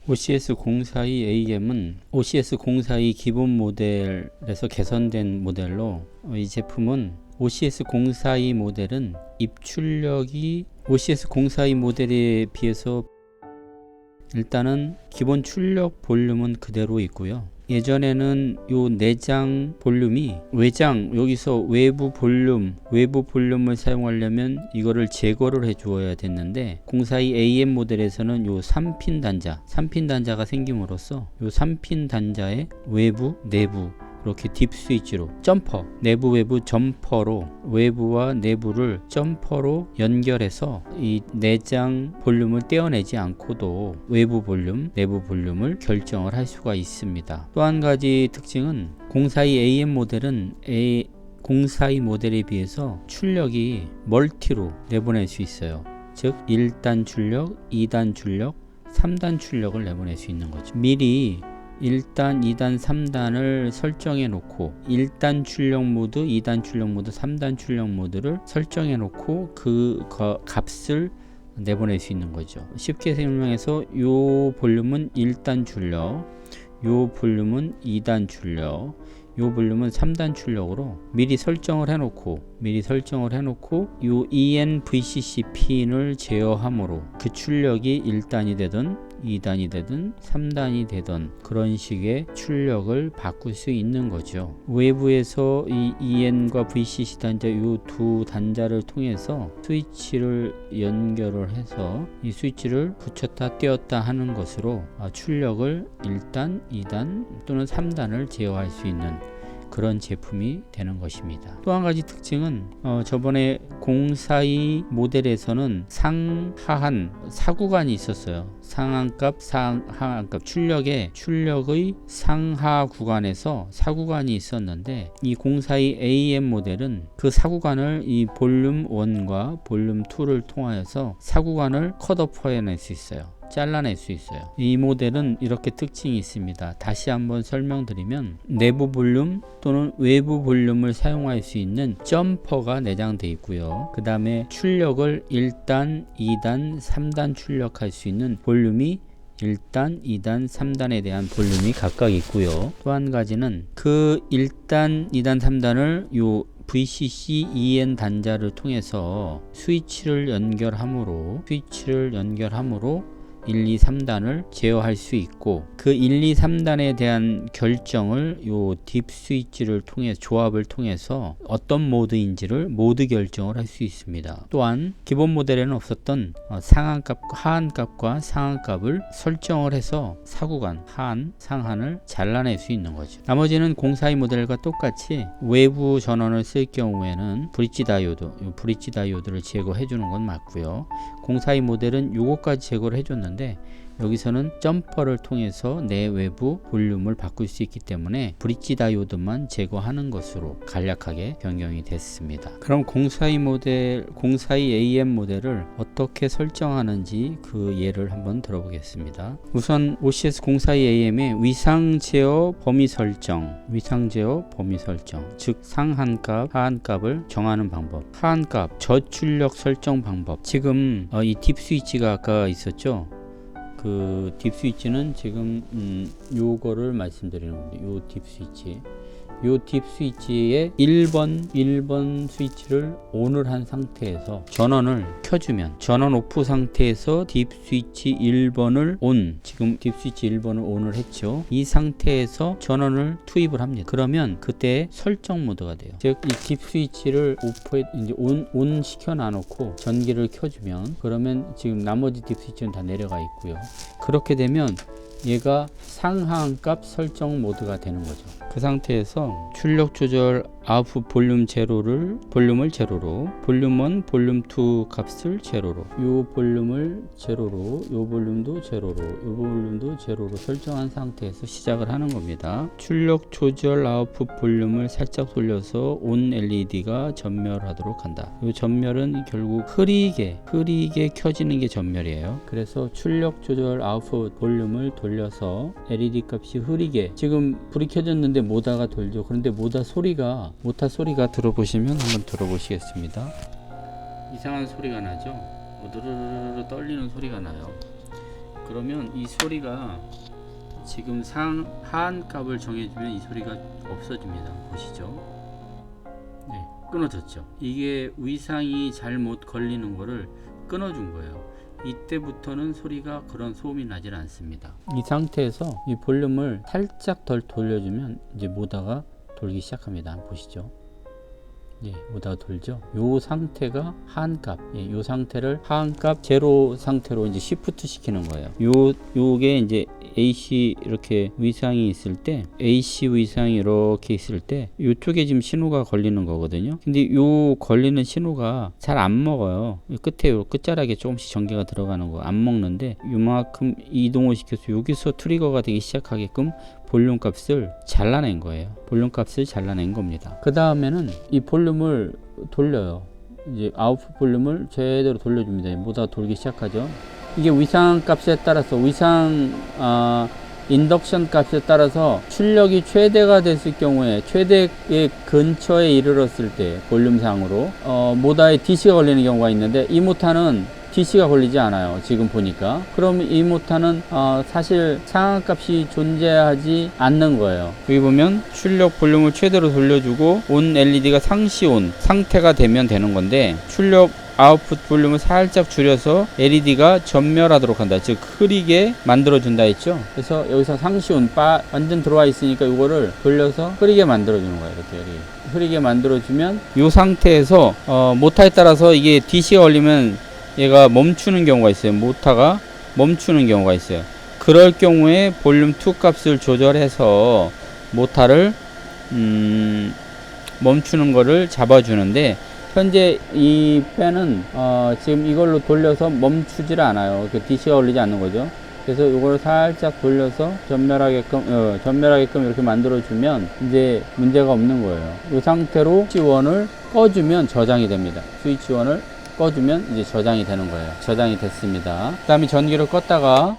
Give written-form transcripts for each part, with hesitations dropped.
OCS042AM은 OCS042 기본 모델에서 개선된 모델로 이 제품은 OCS042 모델은 입출력이 OCS042 모델에 비해서 일단은 기본 출력 볼륨은 그대로 있고요. 예전에는 요 내장 볼륨이 외장 여기서 외부 볼륨을 사용하려면 이거를 제거를 해 주어야 됐는데 042AM 모델에서는 요 3핀 단자가 생김으로써 요 3핀 단자의 외부 내부 이렇게 딥 스위치로 점퍼 내부 외부 점퍼로 외부와 내부를 점퍼로 연결해서 이 내장 볼륨을 떼어내지 않고도 외부 볼륨 내부 볼륨을 결정을 할 수가 있습니다. 또 한 가지 특징은 042AM 모델은 042 모델에 비해서 출력이 멀티로 내보낼 수 있어요. 즉 1단 출력, 2단 출력, 3단 출력을 내보낼 수 있는 거죠. 미리 1단, 2단, 3단을 설정해 놓고 1단 출력 모드, 2단 출력 모드, 3단 출력 모드를 설정해 놓고 그 값을 내보낼 수 있는 거죠. 쉽게 설명해서 요 볼륨은 1단 출력, 요 볼륨은 2단 출력, 요 볼륨은 3단 출력으로 미리 설정을 해놓고 요 ENVCC 핀을 제어함으로 그 출력이 1단이 되든 2단이 되든 3단이 되든 그런 식의 출력을 바꿀 수 있는 거죠. 외부에서 이 EN과 VCC 단자 이 두 단자를 통해서 스위치를 연결을 해서 이 스위치를 붙였다 떼었다 하는 것으로 출력을 1단, 2단 또는 3단을 제어할 수 있는 그런 제품이 되는 것입니다. 또 한 가지 특징은 저번에 042 모델에서는 상하한 사구간이 있었어요. 상한값, 상하한값 출력의 상하 구간에서 사구간이 있었는데 이 042AM 모델은 그 사구간을 이 볼륨 1과 볼륨 2를 통하여서 사구간을 컷오프해낼 수 있어요. 잘라낼 수 있어요. 이 모델은 이렇게 특징이 있습니다. 다시 한번 설명드리면 내부 볼륨 또는 외부 볼륨을 사용할 수 있는 점퍼가 내장되어 있고요. 그 다음에 출력을 1단, 2단, 3단 출력할 수 있는 볼륨이 1단, 2단, 3단에 대한 볼륨이 각각 있고요. 또 한 가지는 그 1단, 2단, 3단을 요 VCC EN 단자를 통해서 스위치를 연결함으로 1, 2, 3단을 제어할 수 있고 그 1, 2, 3단에 대한 결정을 요 딥 스위치를 통해 조합을 통해서 어떤 모드인지를 모드 결정을 할 수 있습니다. 또한 기본 모델에는 없었던 상한값, 하한값과 상한값을 설정을 해서 사구간, 하한, 상한을 잘라낼 수 있는 거죠. 나머지는 042 모델과 똑같이 외부 전원을 쓸 경우에는 브릿지 다이오드를 제거해 주는 건 맞고요. 042 모델은 요거까지 제거를 해줬는데 여기서는 점퍼를 통해서 내외부 볼륨을 바꿀 수 있기 때문에 브릿지 다이오드만 제거하는 것으로 간략하게 변경이 됐습니다. 그럼 042AM 모델을 어떻게 설정하는지 그 예를 한번 들어보겠습니다. 우선 OCS042AM의 위상 제어 범위 설정, 즉 상한값, 하한값을 정하는 방법, 하한값 저출력 설정 방법. 지금 이 딥 스위치가 아까 있었죠. 그 딥 스위치는 지금 요거를 말씀드리는 겁니다. 요 딥 스위치. 요 딥 스위치의 1번 스위치를 ON을 한 상태에서 전원을 켜주면 전원 오프 상태에서 딥 스위치 1번을 ON, 지금 딥 스위치 1번을 ON을 했죠. 이 상태에서 전원을 투입을 합니다. 그러면 그때 설정 모드가 돼요. 즉 이 딥 스위치를 오프에 이제 온 시켜 놔놓고 전기를 켜주면 그러면 지금 나머지 딥 스위치는 다 내려가 있고요. 그렇게 되면 얘가 상하한값 설정 모드가 되는 거죠. 그 상태에서 출력 조절 아웃풋 볼륨을 제로로, 볼륨 1, 볼륨 2 값을 제로로, 요 볼륨을 제로로, 요 볼륨도 제로로, 요 볼륨도 제로로 설정한 상태에서 시작을 하는 겁니다. 출력 조절 아웃풋 볼륨을 살짝 돌려서 온 LED가 전멸하도록 한다. 요 전멸은 결국 흐리게 켜지는 게 전멸이에요. 그래서 출력 조절 아웃풋 볼륨을 돌려서 LED 값이 흐리게, 지금 불이 켜졌는데 모다가 돌죠. 그런데 모타 소리가 들어보시면 한번 들어보시겠습니다. 이상한 소리가 나죠. 드르르르 떨리는 소리가 나요. 그러면 이 소리가 지금 하한 값을 정해주면 이 소리가 없어집니다. 보시죠. 네, 끊어졌죠. 이게 위상이 잘못 걸리는 거를 끊어준 거예요. 이때부터는 소리가 그런 소음이 나질 않습니다. 이 상태에서 이 볼륨을 살짝 덜 돌려주면 이제 모다가 돌기 시작합니다. 한번 보시죠. 예, 모다가 돌죠. 요 상태가 하한값. 예, 요 상태를 하한값 제로 상태로 이제 시프트 시키는 거예요. 요게 이제 AC 이렇게 위상이 있을 때, AC 위상이 이렇게 있을 때, 요쪽에 지금 신호가 걸리는 거거든요. 근데 요 걸리는 신호가 잘 안 먹어요. 끝에 요 끝자락에 조금씩 전기가 들어가는 거 안 먹는데, 요만큼 이동을 시켜서 여기서 트리거가 되기 시작하게끔 볼륨 값을 잘라낸 거예요. 볼륨 값을 잘라낸 겁니다. 그 다음에는 이 볼륨을 돌려요. 이제 아웃풋 볼륨을 제대로 돌려줍니다. 모다 돌기 시작하죠. 이게 위상 값에 따라서 인덕션 값에 따라서 출력이 최대가 됐을 경우에 최대의 근처에 이르렀을 때 볼륨상으로 모다에 DC가 걸리는 경우가 있는데 이 모타는 DC가 걸리지 않아요. 지금 보니까. 그럼 이 모타는 사실 상한값이 존재하지 않는 거예요. 여기 보면 출력 볼륨을 최대로 돌려주고 온 LED가 상시 온 상태가 되면 되는 건데 출력 아웃풋 볼륨을 살짝 줄여서 LED가 전멸하도록 한다. 즉 흐리게 만들어준다 했죠. 그래서 여기서 상시 온 완전 들어와 있으니까 이거를 돌려서 흐리게 만들어주는 거예요. 이렇게 흐리게 만들어주면 이 상태에서 모타에 따라서 이게 DC가 걸리면 얘가 멈추는 경우가 있어요. 모타가 멈추는 경우가 있어요. 그럴 경우에 볼륨 2 값을 조절해서 모타를 멈추는 거를 잡아주는데 현재 이 팬은 지금 이걸로 돌려서 멈추질 않아요. DC가 걸리지 않는 거죠. 그래서 이걸 살짝 돌려서 전멸하게끔 이렇게 만들어주면 이제 문제가 없는 거예요. 이 상태로 스위치1을 꺼주면 저장이 됩니다. 스위치1을 꺼주면 이제 저장이 되는 거예요. 저장이 됐습니다. 그 다음에 전기를 껐다가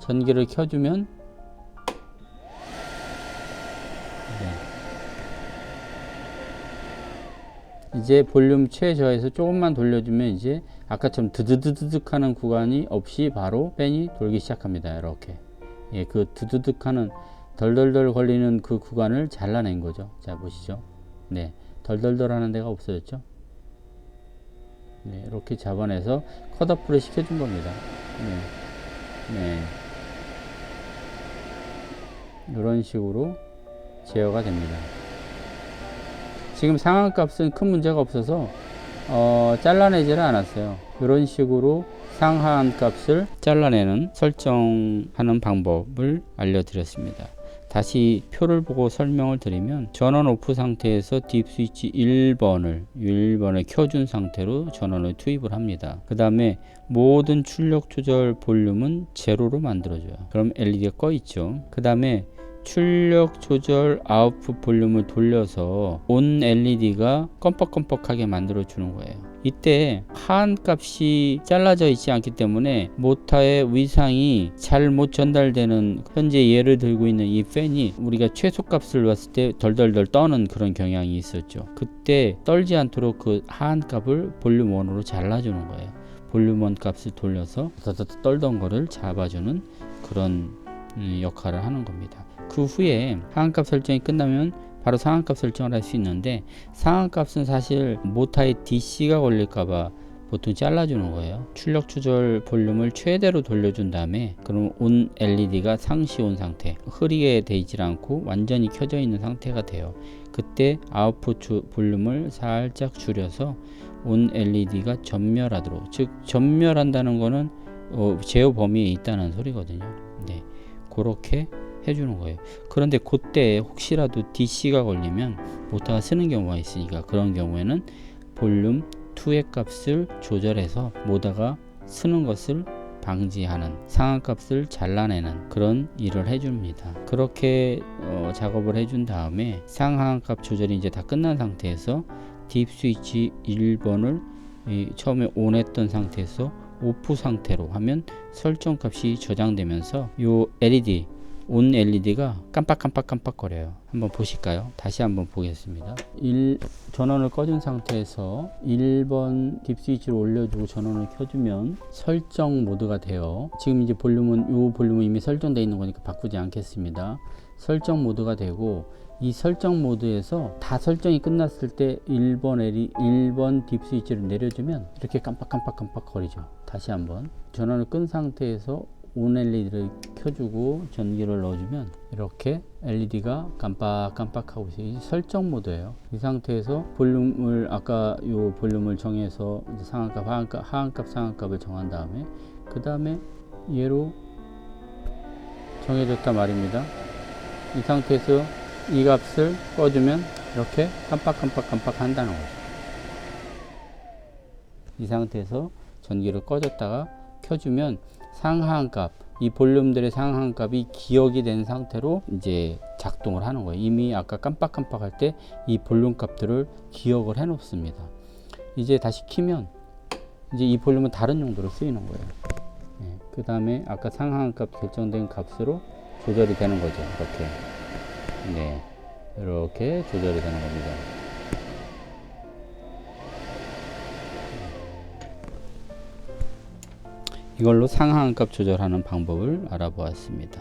전기를 켜주면 이제 볼륨 최저에서 조금만 돌려주면 이제 아까처럼 드드드득 하는 구간이 없이 바로 팬이 돌기 시작합니다. 이렇게 그 드드득 하는 덜덜덜 걸리는 그 구간을 잘라낸 거죠. 자 보시죠. 네, 덜덜덜 하는 데가 없어졌죠. 네, 이렇게 잡아내서 컷오프를 시켜준 겁니다. 네. 이런 식으로 제어가 됩니다. 지금 상한값은 큰 문제가 없어서 잘라내지를 않았어요. 이런 식으로 상한값을 잘라내는 설정하는 방법을 알려드렸습니다. 다시 표를 보고 설명을 드리면 전원 오프 상태에서 딥 스위치 1번을 켜준 상태로 전원을 투입을 합니다. 그 다음에 모든 출력 조절 볼륨은 제로로 만들어줘요. 그럼 LED가 꺼 있죠. 그 다음에 출력 조절 아웃풋 볼륨을 돌려서 온 LED가 껌뻑껌뻑하게 만들어 주는 거예요. 이때 하한 값이 잘라져 있지 않기 때문에 모타의 위상이 잘 못 전달되는, 현재 예를 들고 있는 이 팬이 우리가 최소 값을 봤을 때 덜덜덜 떠는 그런 경향이 있었죠. 그때 떨지 않도록 그 하한 값을 볼륨 1으로 잘라주는 거예요. 볼륨 1 값을 돌려서 떨던 거를 잡아주는 그런 역할을 하는 겁니다. 그 후에 하한값 설정이 끝나면 바로 상한값 설정을 할 수 있는데, 상한값은 사실 모타에 DC가 걸릴까봐 보통 잘라주는 거예요. 출력 조절 볼륨을 최대로 돌려준 다음에 그럼 온 LED가 상시 온 상태, 흐리게 되지 않고 완전히 켜져 있는 상태가 돼요. 그때 아웃풋 볼륨을 살짝 줄여서 온 LED가 전멸하도록, 즉 전멸한다는 거는 제어 범위에 있다는 소리거든요. 네, 그렇게 해주는 거예요. 그런데 그때 혹시라도 DC가 걸리면 모타가 쓰는 경우가 있으니까 그런 경우에는 볼륨 2의 값을 조절해서 모타가 쓰는 것을 방지하는, 상한값을 잘라내는 그런 일을 해줍니다. 그렇게 작업을 해준 다음에 상한값 조절이 이제 다 끝난 상태에서 딥 스위치 1번을 처음에 ON 했던 상태에서 오프 상태로 하면 설정값이 저장되면서 요 LED 온 LED가 깜빡깜빡깜빡 거려요. 한번 보실까요? 다시 한번 보겠습니다. 전원을 꺼준 상태에서 1번 딥 스위치를 올려주고 전원을 켜주면 설정 모드가 돼요. 지금 이제 요 볼륨은 이미 설정되어 있는 거니까 바꾸지 않겠습니다. 설정 모드가 되고, 이 설정 모드에서 다 설정이 끝났을 때 1번 딥 스위치를 내려주면 이렇게 깜빡깜빡깜빡 거리죠. 다시 한번 전원을 끈 상태에서 온 LED를 켜주고 전기를 넣어주면 이렇게 LED가 깜빡깜빡하고 있어요. 설정 모드예요. 이 상태에서 볼륨을, 아까 요 볼륨을 정해서 이제 상한값, 하한값, 상한값을 정한 다음에 그 다음에 얘로 정해졌단 말입니다. 이 상태에서 이 값을 꺼주면 이렇게 깜빡깜빡깜빡 한다는 거죠. 이 상태에서 전기를 꺼졌다가 켜주면 상하한값, 이 볼륨들의 상하한값이 기억이 된 상태로 이제 작동을 하는 거예요. 이미 아까 깜빡깜빡할 때 이 볼륨 값들을 기억을 해 놓습니다. 이제 다시 키면 이제 이 볼륨은 다른 용도로 쓰이는 거예요. 네, 그 다음에 아까 상하한값 결정된 값으로 조절이 되는 거죠. 이렇게. 네, 이렇게 조절이 되는 겁니다. 이걸로 상하한값 조절하는 방법을 알아보았습니다.